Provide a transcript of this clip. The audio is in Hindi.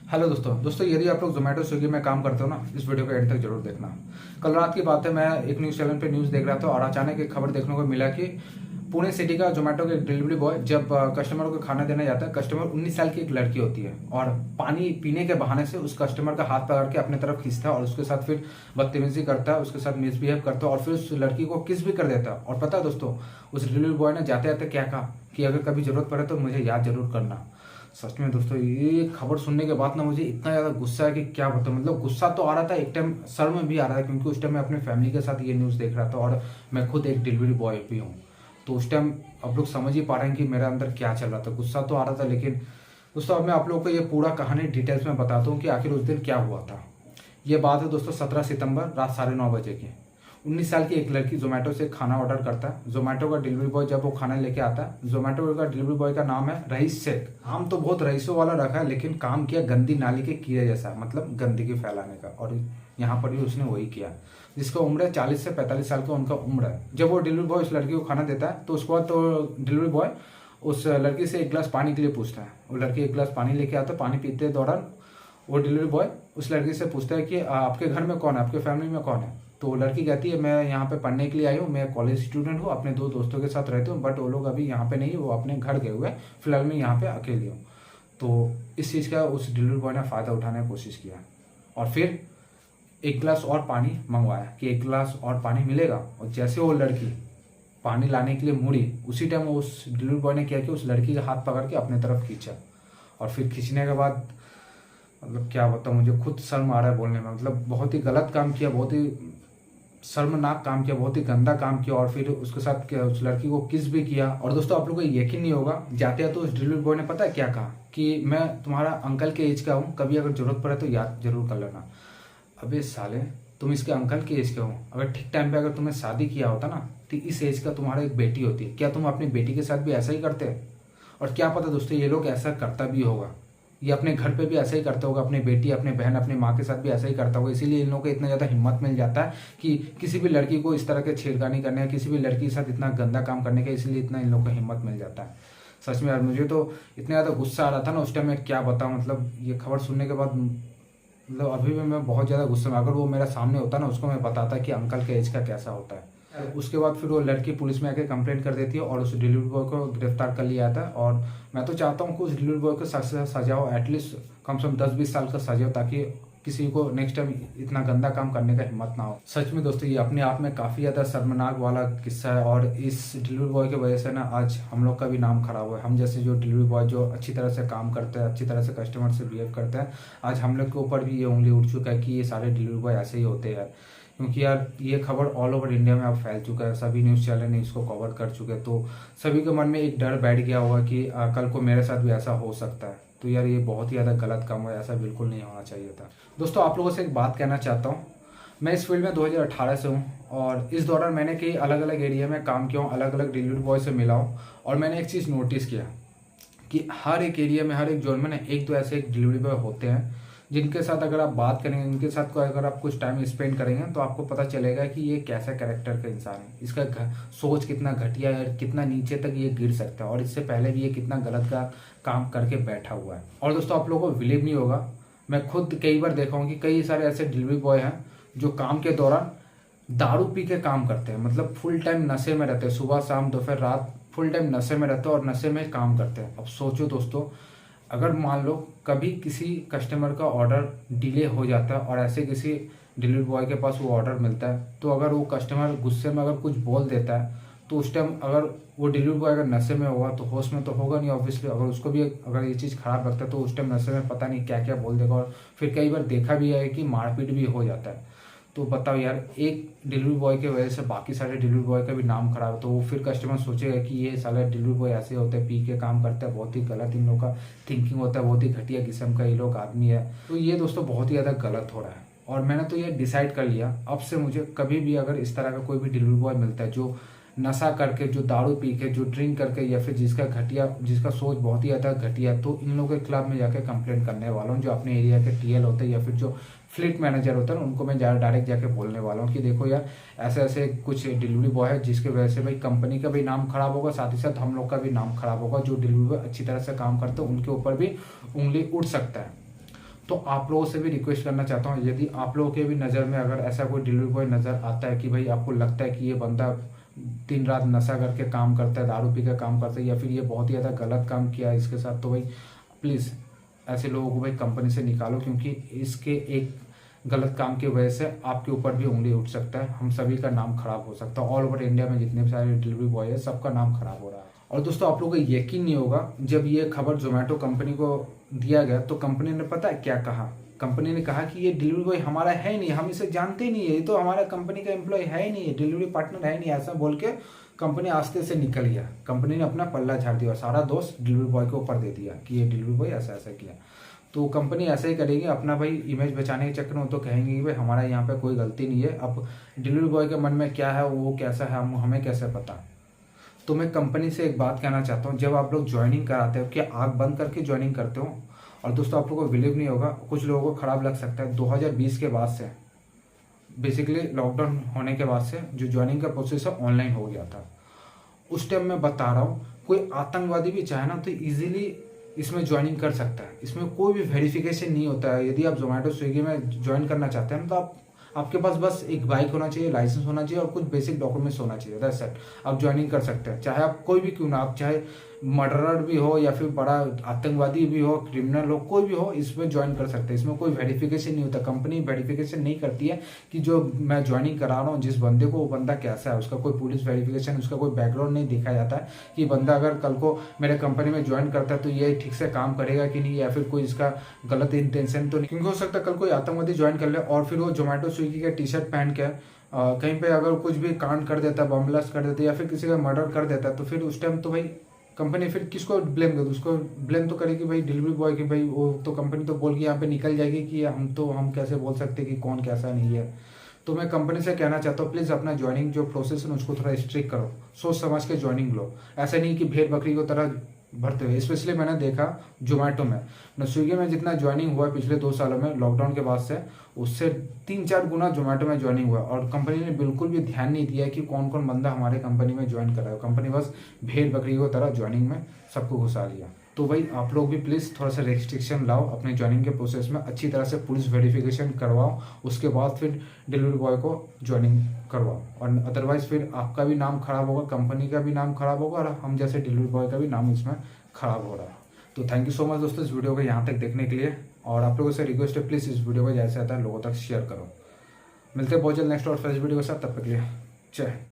हेलो दोस्तों यदि आप लोग जोमेटो स्विगी में काम करते हो ना, इस वीडियो को एंड तक जरूर देखना। कल रात की बात है, मैं एक न्यूज़ चैनल पे न्यूज़ देख रहा था और अचानक एक खबर देखने को मिला कि पुणे सिटी का जोमेटो का एक डिलीवरी बॉय जब कस्टमर को खाना देने जाता है, कस्टमर 19 साल की एक लड़की होती है और पानी पीने के बहाने से उस कस्टमर का हाथ पकड़ के अपने तरफ खींचता है और उसके साथ फिर बदतमीजी करता है, उसके साथ मिसबिहेव करता है और फिर उस लड़की को किस भी कर देता है। और पता है दोस्तों, उस डिलीवरी बॉय ने जाते जाते क्या कहा कि अगर कभी जरूरत पड़े तो मुझे याद जरूर करना। सच में दोस्तों, ये खबर सुनने के बाद ना मुझे इतना ज्यादा गुस्सा है कि क्या बताऊं। मतलब गुस्सा तो आ रहा था, एक टाइम सर में भी आ रहा था, क्योंकि उस टाइम मैं अपनी फैमिली के साथ ये न्यूज़ देख रहा था और मैं खुद एक डिलीवरी बॉय भी हूँ। तो उस टाइम आप लोग समझ ही पा रहे हैं कि मेरे अंदर क्या चल रहा था। गुस्सा तो आ रहा था, लेकिन दोस्तों अब मैं आप लोगों को ये पूरा कहानी डिटेल्स में बताता हूँ कि आखिर उस दिन क्या हुआ था। ये बात है दोस्तों 17 सितंबर रात 9:30 बजे की। 19 साल की एक लड़की जोमेटो से खाना ऑर्डर करता है। जोमेटो का डिलीवरी बॉय जब वो खाना लेके आता है, जोमेटो का डिलीवरी बॉय का नाम है रईस शेख। नाम तो बहुत रईसों वाला रखा है, लेकिन काम किया गंदी नाली के कीड़े जैसा, मतलब गंदगी फैलाने का। और यहाँ पर भी उसने वही किया। जिसका उम्र है 40 से 45 साल का उनका उम्र है। जब वो डिलीवरी बॉय उस लड़की को खाना देता है तो उसके बाद तो डिलीवरी बॉय उस लड़की से एक गिलास पानी के लिए पूछता है। वो लड़की एक गिलास पानी लेके आता है। पानी पीते दौरान वो डिलीवरी बॉय उस लड़की से पूछता है कि आपके घर में कौन है, आपके फैमिली में कौन है। तो लड़की कहती है, मैं यहाँ पे पढ़ने के लिए आई हूँ, मैं कॉलेज स्टूडेंट हूँ, अपने दो दोस्तों के साथ रहती हूँ, बट वो लोग अभी यहाँ पे नहीं, वो अपने घर गए हुए हैं, फिलहाल मैं यहाँ पे अकेली हूँ। तो इस चीज़ का उस डिलीवरी बॉय ने फ़ायदा उठाने की कोशिश किया और फिर एक गिलास और पानी मंगवाया कि एक गिलास और पानी मिलेगा। और जैसे वो लड़की पानी लाने के लिए मुड़ी, उसी टाइम उस डिलीवरी बॉय ने क्या किया, उस लड़की का हाथ पकड़ के अपने तरफ खींचा। और फिर खींचने के बाद मतलब क्या बताऊँ, मुझे खुद शर्म आ रहा है बोलने में। मतलब बहुत ही गलत काम किया, बहुत ही शर्मनाक काम किया, बहुत ही गंदा काम किया। और फिर उसके साथ उस लड़की को किस भी किया। और दोस्तों आप लोगों को यकीन नहीं होगा, जाते हैं तो उस डिलीवरी बॉय ने पता है क्या कहा कि मैं तुम्हारा अंकल के एज का हूँ, कभी अगर जरूरत पड़े तो याद जरूर कर लेना। अबे साले, तुम इसके अंकल के एज के हो, अगर ठीक टाइम पे अगर तुम्हें शादी किया होता ना तो इस एज का तुम्हारा एक बेटी होती। क्या तुम अपनी बेटी के साथ भी ऐसा ही करते? और क्या पता दोस्तों, ये लोग ऐसा करता भी होगा, ये अपने घर पे भी ऐसा ही करता होगा, अपनी बेटी, अपने बहन, अपनी माँ के साथ भी ऐसा ही करता होगा। इसीलिए इन लोगों को इतना ज़्यादा हिम्मत मिल जाता है कि किसी भी लड़की को इस तरह के छेड़खानी करने, किसी भी लड़की के साथ इतना गंदा काम करने का, इसलिए इतना इन लोगों को हिम्मत मिल जाता है। सच में यार, मुझे तो इतना ज़्यादा गुस्सा आ रहा था ना उस टाइम, मैं क्या बताऊँ। मतलब ये खबर सुनने के बाद मतलब अभी भी मैं बहुत ज़्यादा गुस्से में, अगर वो मेरा सामने होता ना, उसको मैं बताता कि अंकल के एज का कैसा होता है। उसके बाद फिर वो लड़की पुलिस में आके कंप्लेंट कर देती है और उस डिलीवरी बॉय को गिरफ्तार कर लिया जाता है। और मैं तो चाहता हूँ कि उस डिलीवरी बॉय को सख्त से सजा हो, एटलीस्ट कम से कम 10-20 साल का सजा हो, ताकि किसी को नेक्स्ट टाइम इतना गंदा काम करने का हिम्मत ना हो। सच में दोस्तों, ये अपने आप में काफ़ी ज़्यादा शर्मनाक वाला किस्सा है और इस डिलीवरी बॉय की वजह से ना आज हम लोग का भी नाम खराब हुआ है। हम जैसे जो डिलीवरी बॉय जो अच्छी तरह से काम करते हैं, अच्छी तरह से कस्टमर से बिहेव करते हैं, आज हम लोग के ऊपर भी ये उंगली उठ चुका है कि ये सारे डिलीवरी बॉय ऐसे ही होते हैं। क्योंकि यार ये खबर ऑल ओवर इंडिया में अब फैल चुका है, सभी न्यूज़ चैनल ने इसको कवर कर चुके हैं। तो सभी के मन में एक डर बैठ गया होगा कि कल को मेरे साथ भी ऐसा हो सकता है। तो यार ये बहुत ही ज़्यादा गलत काम है, ऐसा बिल्कुल नहीं होना चाहिए था। दोस्तों आप लोगों से एक बात कहना चाहता हूँ, मैं इस फील्ड में 2018 से हूँ और इस दौरान मैंने कई अलग अलग एरिया में काम किया हूँ, अलग अलग डिलीवरी बॉय से मिला हूँ। और मैंने एक चीज़ नोटिस किया कि हर एक एरिया में, हर एक जोन में ना एक तो ऐसे एक डिलीवरी बॉय होते हैं जिनके साथ अगर आप बात करेंगे, उनके साथ को अगर आप कुछ टाइम स्पेंड करेंगे तो आपको पता चलेगा कि ये कैसा कैरेक्टर का इंसान है, इसका सोच कितना घटिया है, कितना नीचे तक ये गिर सकता है और इससे पहले भी ये कितना गलत का काम करके बैठा हुआ है। और दोस्तों आप लोगों को बिलीव नहीं होगा, मैं खुद कई बार देखा हूँ कि कई सारे ऐसे डिलीवरी बॉय हैं जो काम के दौरान दारू पी के काम करते हैं। मतलब फुल टाइम नशे में रहते हैं, सुबह शाम दोपहर रात फुल टाइम नशे में रहते हैं और नशे में काम करते हैं। अब सोचो दोस्तों, अगर मान लो कभी किसी कस्टमर का ऑर्डर डिले हो जाता है और ऐसे किसी डिलीवरी बॉय के पास वो ऑर्डर मिलता है, तो अगर वो कस्टमर गुस्से में अगर कुछ बोल देता है तो उस टाइम अगर वो डिलीवरी बॉय अगर नशे में होगा तो होश में तो होगा नहीं ऑब्वियसली। अगर उसको भी अगर ये चीज़ खराब लगता है तो उस टाइम नशे में पता नहीं क्या क्या बोल देगा और फिर कई बार देखा भी है कि मारपीट भी हो जाता है। तो बताओ यार, एक डिलीवरी बॉय की वजह से बाकी सारे डिलीवरी बॉय का भी नाम खराब है। तो वो फिर कस्टमर सोचेगा कि ये सारे डिलीवरी बॉय ऐसे होते हैं, पी के काम करते हैं, बहुत ही गलत इन लोगों का थिंकिंग होता है, बहुत ही घटिया किस्म का ये लोग आदमी है। तो ये दोस्तों बहुत ही ज़्यादा गलत हो रहा है और मैंने तो ये डिसाइड कर लिया, अब से मुझे कभी भी अगर इस तरह का कोई भी डिलीवरी बॉय मिलता है जो नशा करके, जो दारू पी के, जो ड्रिंक करके, या फिर जिसका सोच बहुत ही ज़्यादा घटिया, तो इन लोगों के खिलाफ में जाकर कंप्लेंट करने वाला हूँ। जो अपने एरिया के टीएल होते हैं या फिर जो फ्लीट मैनेजर होता है उनको मैं डायरेक्ट जाके बोलने वाला हूँ कि देखो यार, ऐसे ऐसे कुछ डिलीवरी बॉय है जिसकी वजह से भाई कंपनी का भी नाम खराब होगा, साथ ही साथ हम लोग का भी नाम खराब होगा। जो डिलीवरी बॉय अच्छी तरह से काम करते हैं उनके ऊपर भी उंगली उठ सकता है। तो आप लोगों से भी रिक्वेस्ट करना चाहता हूँ, यदि आप लोगों के भी नज़र में अगर ऐसा कोई डिलीवरी बॉय नज़र आता है कि भाई आपको लगता है कि ये बंदा दिन रात नशा करके काम करता है, दारू पी कर काम करता है, या फिर ये बहुत ही ज़्यादा गलत काम किया है इसके साथ, तो भाई प्लीज़ ऐसे लोगों को भाई कंपनी से निकालो, क्योंकि इसके एक गलत काम की वजह से आपके ऊपर भी उंगली उठ सकता है, हम सभी का नाम खराब हो सकता है। ऑल ओवर इंडिया में जितने भी सारे डिलीवरी बॉय है सबका नाम खराब हो रहा है। और दोस्तों आप लोगों को यकीन नहीं होगा, जब ये खबर जोमेटो कंपनी को दिया गया तो कंपनी ने पता है क्या कहा? कंपनी ने कहा कि ये डिलीवरी बॉय हमारा है नहीं, हम इसे जानते ही नहीं है, ये तो हमारा कंपनी का एम्प्लॉय है ही नहीं है, डिलीवरी पार्टनर है नहीं, ऐसा बोल के कंपनी आस्ते से निकल गया। कंपनी ने अपना पल्ला झाड़ दिया और सारा दोस्त डिलीवरी बॉय के ऊपर दे दिया कि ये डिलीवरी बॉय ऐसा ऐसा किया। तो कंपनी ऐसा ही करेगी अपना भाई इमेज बचाने के चक्कर में, तो कहेंगे कि भाई हमारा यहाँ पे कोई गलती नहीं है। अब डिलीवरी बॉय के मन में क्या है, वो कैसा है, हमें कैसे पता? तो मैं कंपनी से एक बात कहना चाहता हूँ, जब आप लोग ज्वाइनिंग कराते हो क्या आँख बंद करके ज्वाइनिंग करते हो? और दोस्तों आप लोगों को बिलीव नहीं होगा, कुछ लोगों को खराब लग सकता है, 2020 के बाद से बेसिकली लॉकडाउन होने के बाद से जो ज्वाइनिंग का प्रोसेस है ऑनलाइन हो गया था। उस टाइम मैं बता रहा हूँ, कोई आतंकवादी भी चाहे ना तो इजीली इसमें ज्वाइनिंग कर सकता है, इसमें कोई भी वेरिफिकेशन नहीं होता है। यदि आप जोमेटो स्विगी में ज्वाइन करना चाहते हैं तो आपके पास बस एक बाइक होना चाहिए, लाइसेंस होना चाहिए और कुछ बेसिक डॉक्यूमेंट्स होना चाहिए, दैट्स इट। आप ज्वाइनिंग कर सकते हैं, चाहे आप कोई भी क्यों ना, आप चाहे मर्डरर भी हो या फिर बड़ा आतंकवादी भी हो, क्रिमिनल हो, कोई भी हो, इसमें ज्वाइन कर सकते हैं। इसमें कोई वेरिफिकेशन नहीं होता, कंपनी वेरिफिकेशन नहीं करती है कि जो मैं ज्वाइनिंग करा रहा हूँ जिस बंदे को, वो बंदा कैसा है, उसका कोई पुलिस वेरिफिकेशन, उसका कोई बैकग्राउंड नहीं दिखाया जाता है कि बंदा अगर कल को मेरे कंपनी में ज्वाइन करता है तो ये ठीक से काम करेगा कि नहीं, या फिर कोई इसका गलत इंटेंशन तो नहीं। क्योंकि हो सकता है कल कोई आतंकवादी ज्वाइन कर ले और फिर वो जोमेटो स्विगी का टी शर्ट पहन के कहीं पे अगर कुछ भी कांड कर देता है, बम ब्लास्ट कर देता है या फिर किसी का मर्डर कर देता है, तो फिर उस टाइम तो भाई कंपनी फिर किसको ब्लेम करेगी? उसको ब्लेम तो करेगी भाई डिलीवरी बॉय की, भाई वो तो कंपनी तो बोल के यहाँ पे निकल जाएगी कि हम कैसे बोल सकते कि कौन कैसा नहीं है। तो मैं कंपनी से कहना चाहता हूँ प्लीज़ अपना ज्वाइनिंग जो प्रोसेस है उसको थोड़ा स्ट्रिक्ट करो, सोच समझ के ज्वाइनिंग लो, ऐसा नहीं कि भेड़ बकरी की तरह भरते हुए। स्पेशली मैंने देखा जोमेटो में, न स्विगी में जितना ज्वाइनिंग हुआ पिछले 2 सालों में लॉकडाउन के बाद से, उससे 3-4 गुना जोमेटो में ज्वाइनिंग हुआ और कंपनी ने बिल्कुल भी ध्यान नहीं दिया कि कौन कौन बंदा हमारे कंपनी में ज्वाइन कर रहा है। कंपनी बस भेड़ बकरी की तरह ज्वाइनिंग में सबको घुसा लिया। तो भाई आप लोग भी प्लीज़ थोड़ा सा रेस्ट्रिक्शन लाओ अपने ज्वाइनिंग के प्रोसेस में, अच्छी तरह से पुलिस वेरिफिकेशन करवाओ, उसके बाद फिर डिलीवरी बॉय को ज्वाइनिंग करवाओ, और अदरवाइज फिर आपका भी नाम खराब होगा, कंपनी का भी नाम खराब होगा और हम जैसे डिलीवरी बॉय का भी नाम इसमें खराब हो रहा है। तो थैंक यू सो मच दोस्तों इस वीडियो को यहाँ तक देखने के लिए, और आप लोगों से रिक्वेस्ट है प्लीज़ इस वीडियो को जैसे आता है लोगों तक शेयर करो। मिलते हैं बहुत जल्द नेक्स्ट और फ्रेश वीडियो के साथ, तब तक के लिए जय।